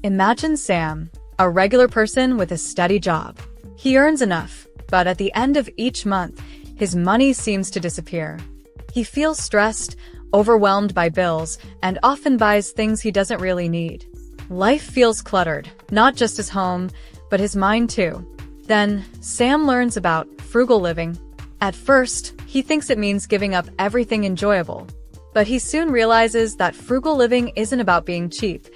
Imagine Sam, a regular person with a steady job. He earns enough, but at the end of each month, his money seems to disappear. He feels stressed, overwhelmed by bills, and often buys things he doesn't really need. Life feels cluttered, not just his home, but his mind too. Then, Sam learns about frugal living. At first, he thinks it means giving up everything enjoyable. But he soon realizes that frugal living isn't about being cheap.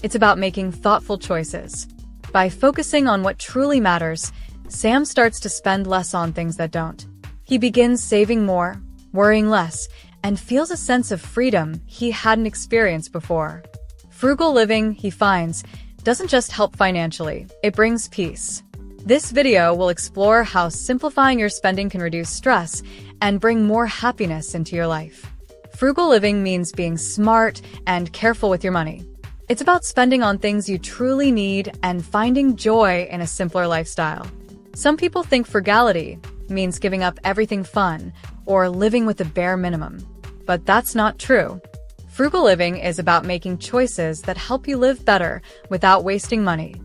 It's about making thoughtful choices. By focusing on what truly matters, Sam starts to spend less on things that don't. He begins saving more, worrying less, and feels a sense of freedom he hadn't experienced before. Frugal living, he finds, doesn't just help financially, it brings peace. This video will explore how simplifying your spending can reduce stress and bring more happiness into your life. Frugal living means being smart and careful with your money. It's about spending on things you truly need and finding joy in a simpler lifestyle. Some people think frugality means giving up everything fun or living with the bare minimum. But that's not true. Frugal living is about making choices that help you live better without wasting money.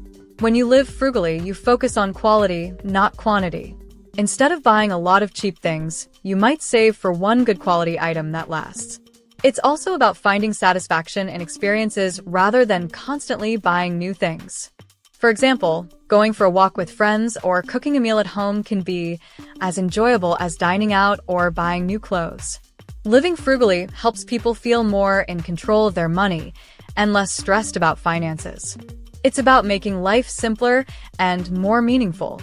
When you live frugally, you focus on quality, not quantity. Instead of buying a lot of cheap things, you might save for one good quality item that lasts. It's also about finding satisfaction in experiences rather than constantly buying new things. For example, going for a walk with friends or cooking a meal at home can be as enjoyable as dining out or buying new clothes. Living frugally helps people feel more in control of their money and less stressed about finances. It's about making life simpler and more meaningful.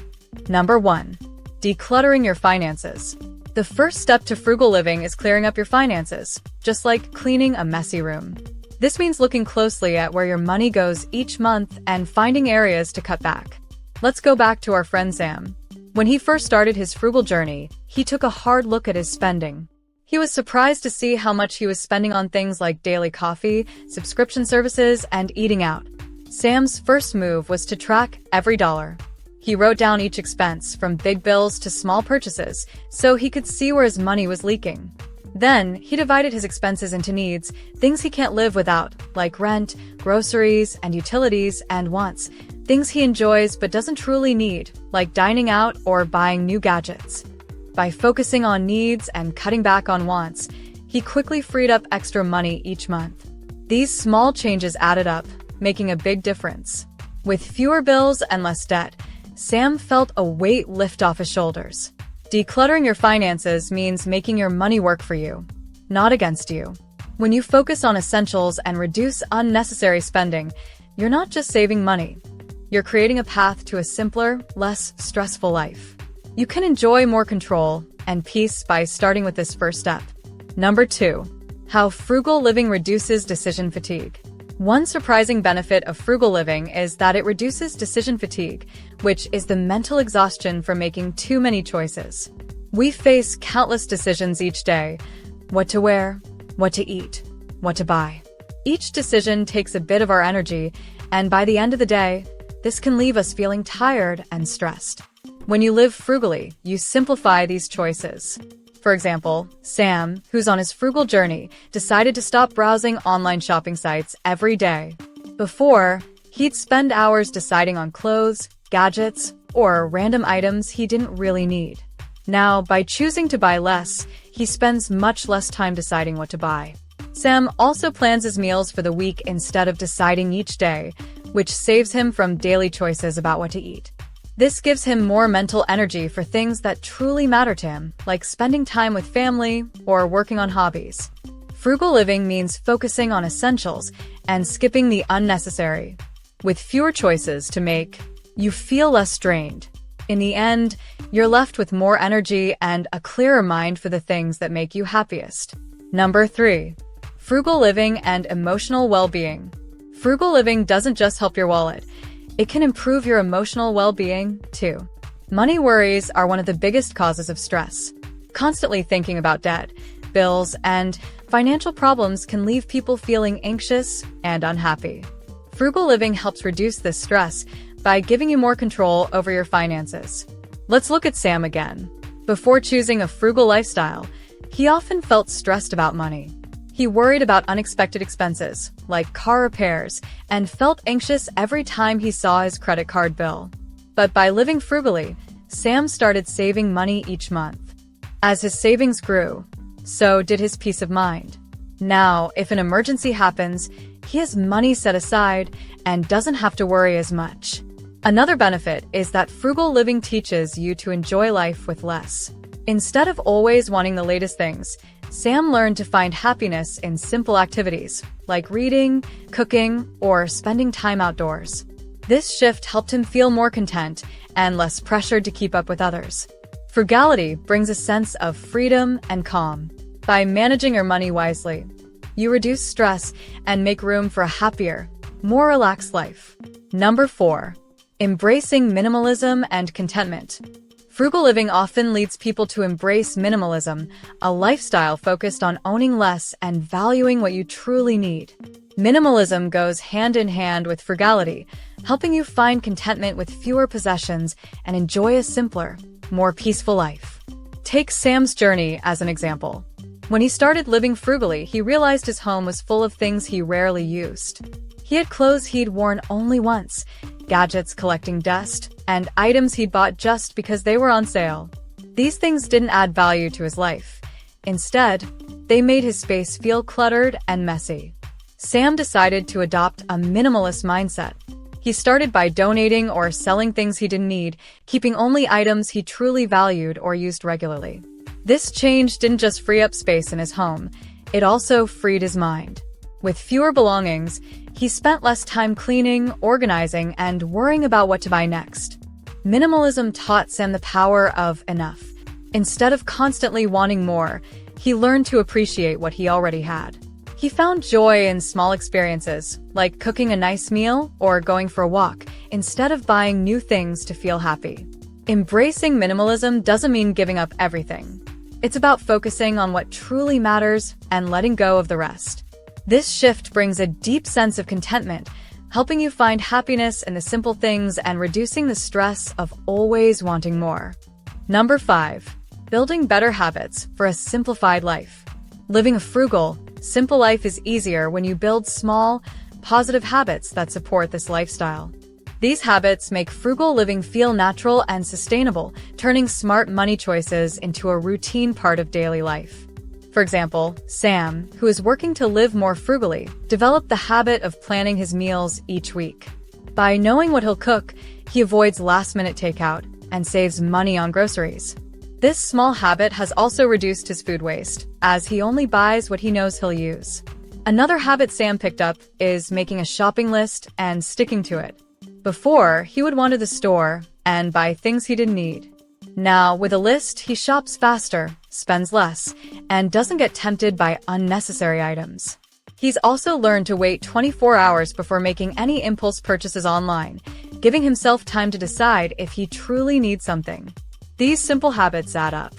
Number 1. Decluttering your finances. The first step to frugal living is clearing up your finances, just like cleaning a messy room. This means looking closely at where your money goes each month and finding areas to cut back. Let's go back to our friend Sam. When he first started his frugal journey, he took a hard look at his spending. He was surprised to see how much he was spending on things like daily coffee, subscription services, and eating out. Sam's first move was to track every dollar. He wrote down each expense, from big bills to small purchases, so he could see where his money was leaking. Then, he divided his expenses into needs, things he can't live without, like rent, groceries, and utilities, and wants, things he enjoys but doesn't truly need, like dining out or buying new gadgets. By focusing on needs and cutting back on wants, he quickly freed up extra money each month. These small changes added up, making a big difference. With fewer bills and less debt, Sam felt a weight lift off his shoulders. Decluttering your finances means making your money work for you, not against you. When you focus on essentials and reduce unnecessary spending, you're not just saving money. You're creating a path to a simpler, less stressful life. You can enjoy more control and peace by starting with this first step. Number 2. How frugal living reduces decision fatigue. One surprising benefit of frugal living is that it reduces decision fatigue, which is the mental exhaustion from making too many choices. We face countless decisions each day: what to wear, what to eat, what to buy. Each decision takes a bit of our energy, and by the end of the day, this can leave us feeling tired and stressed. When you live frugally, you simplify these choices. For example, Sam, who's on his frugal journey, decided to stop browsing online shopping sites every day. Before, he'd spend hours deciding on clothes, gadgets, or random items he didn't really need. Now, by choosing to buy less, he spends much less time deciding what to buy. Sam also plans his meals for the week instead of deciding each day, which saves him from daily choices about what to eat. This gives him more mental energy for things that truly matter to him, like spending time with family or working on hobbies. Frugal living means focusing on essentials and skipping the unnecessary. With fewer choices to make, you feel less drained. In the end, you're left with more energy and a clearer mind for the things that make you happiest. Number 3. Frugal living and emotional well-being. Frugal living doesn't just help your wallet. It can improve your emotional well-being, too. Money worries are one of the biggest causes of stress. Constantly thinking about debt, bills, and financial problems can leave people feeling anxious and unhappy. Frugal living helps reduce this stress by giving you more control over your finances. Let's look at Sam again. Before choosing a frugal lifestyle, he often felt stressed about money. He worried about unexpected expenses, like car repairs, and felt anxious every time he saw his credit card bill. But by living frugally, Sam started saving money each month. As his savings grew, so did his peace of mind. Now, if an emergency happens, he has money set aside and doesn't have to worry as much. Another benefit is that frugal living teaches you to enjoy life with less. Instead of always wanting the latest things, Sam learned to find happiness in simple activities, like reading, cooking, or spending time outdoors. This shift helped him feel more content and less pressured to keep up with others. Frugality brings a sense of freedom and calm. By managing your money wisely, you reduce stress and make room for a happier, more relaxed life. Number 4. Embracing minimalism and contentment. Frugal living often leads people to embrace minimalism, a lifestyle focused on owning less and valuing what you truly need. Minimalism goes hand in hand with frugality, helping you find contentment with fewer possessions and enjoy a simpler, more peaceful life. Take Sam's journey as an example. When he started living frugally, he realized his home was full of things he rarely used. He had clothes he'd worn only once, gadgets collecting dust, and items he'd bought just because they were on sale. These things didn't add value to his life. Instead, they made his space feel cluttered and messy. Sam decided to adopt a minimalist mindset. He started by donating or selling things he didn't need, keeping only items he truly valued or used regularly. This change didn't just free up space in his home, it also freed his mind. With fewer belongings, he spent less time cleaning, organizing, and worrying about what to buy next. Minimalism taught Sam the power of enough. Instead of constantly wanting more, he learned to appreciate what he already had. He found joy in small experiences, like cooking a nice meal or going for a walk, instead of buying new things to feel happy. Embracing minimalism doesn't mean giving up everything. It's about focusing on what truly matters and letting go of the rest. This shift brings a deep sense of contentment, helping you find happiness in the simple things and reducing the stress of always wanting more. Number 5. Building better habits for a simplified life. Living a frugal, simple life is easier when you build small, positive habits that support this lifestyle. These habits make frugal living feel natural and sustainable, turning smart money choices into a routine part of daily life. For example, Sam, who is working to live more frugally, developed the habit of planning his meals each week. By knowing what he'll cook, he avoids last-minute takeout and saves money on groceries. This small habit has also reduced his food waste, as he only buys what he knows he'll use. Another habit Sam picked up is making a shopping list and sticking to it. Before, he would wander the store and buy things he didn't need. Now, with a list, he shops faster, spends less, and doesn't get tempted by unnecessary items. He's also learned to wait 24 hours before making any impulse purchases online, giving himself time to decide if he truly needs something. These simple habits add up.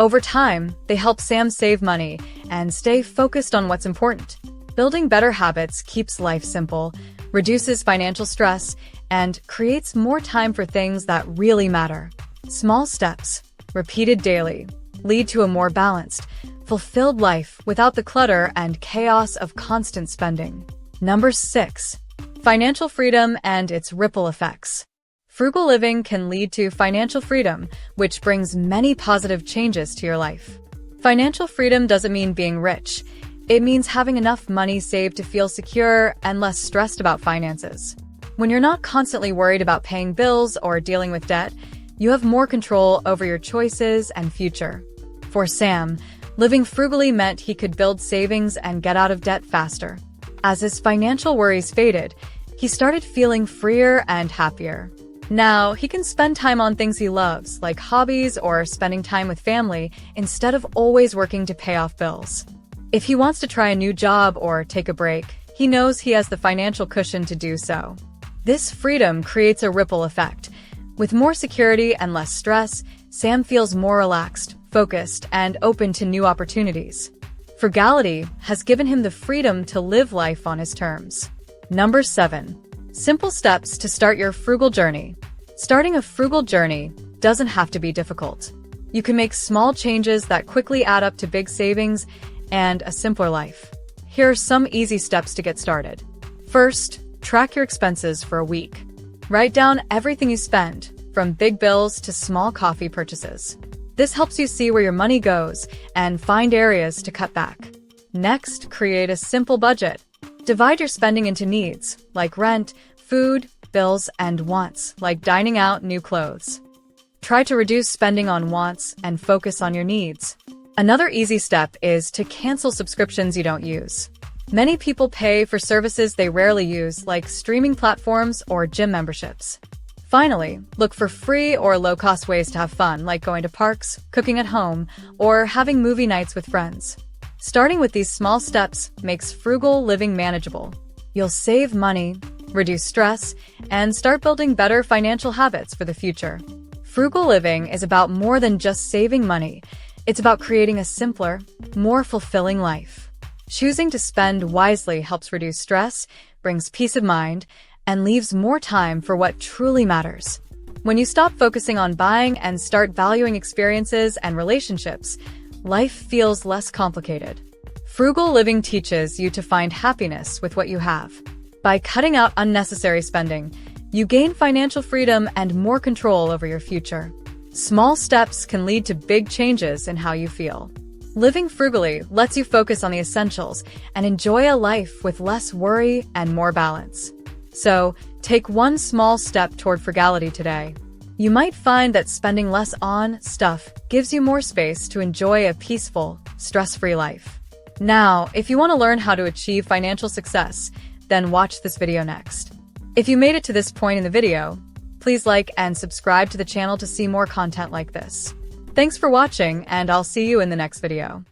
Over time, they help Sam save money and stay focused on what's important. Building better habits keeps life simple, reduces financial stress, and creates more time for things that really matter. Small steps, repeated daily, lead to a more balanced, fulfilled life without the clutter and chaos of constant spending. Number 6. Financial freedom and its ripple effects. Frugal living can lead to financial freedom, which brings many positive changes to your life. Financial freedom doesn't mean being rich. It means having enough money saved to feel secure and less stressed about finances. When you're not constantly worried about paying bills or dealing with debt, you have more control over your choices and future. For Sam, living frugally meant he could build savings and get out of debt faster. As his financial worries faded, he started feeling freer and happier. Now, he can spend time on things he loves, like hobbies or spending time with family, instead of always working to pay off bills. If he wants to try a new job or take a break, he knows he has the financial cushion to do so. This freedom creates a ripple effect. With more security and less stress, Sam feels more relaxed, focused, and open to new opportunities. Frugality has given him the freedom to live life on his terms. Number 7. Simple steps to start your frugal journey. Starting a frugal journey doesn't have to be difficult. You can make small changes that quickly add up to big savings and a simpler life. Here are some easy steps to get started. First, track your expenses for a week. Write down everything you spend, from big bills to small coffee purchases. This helps you see where your money goes and find areas to cut back. Next, create a simple budget. Divide your spending into needs, like rent, food, bills, and wants, like dining out, new clothes. Try to reduce spending on wants and focus on your needs. Another easy step is to cancel subscriptions you don't use. Many people pay for services they rarely use, like streaming platforms or gym memberships. Finally, look for free or low-cost ways to have fun, like going to parks, cooking at home, or having movie nights with friends. Starting with these small steps makes frugal living manageable. You'll save money, reduce stress, and start building better financial habits for the future. Frugal living is about more than just saving money. It's about creating a simpler, more fulfilling life. Choosing to spend wisely helps reduce stress, brings peace of mind, and leaves more time for what truly matters. When you stop focusing on buying and start valuing experiences and relationships, life feels less complicated. Frugal living teaches you to find happiness with what you have. By cutting out unnecessary spending, you gain financial freedom and more control over your future. Small steps can lead to big changes in how you feel. Living frugally lets you focus on the essentials and enjoy a life with less worry and more balance. So, take one small step toward frugality today. You might find that spending less on stuff gives you more space to enjoy a peaceful, stress-free life. Now, if you want to learn how to achieve financial success, then watch this video next. If you made it to this point in the video, please like and subscribe to the channel to see more content like this. Thanks for watching, and I'll see you in the next video.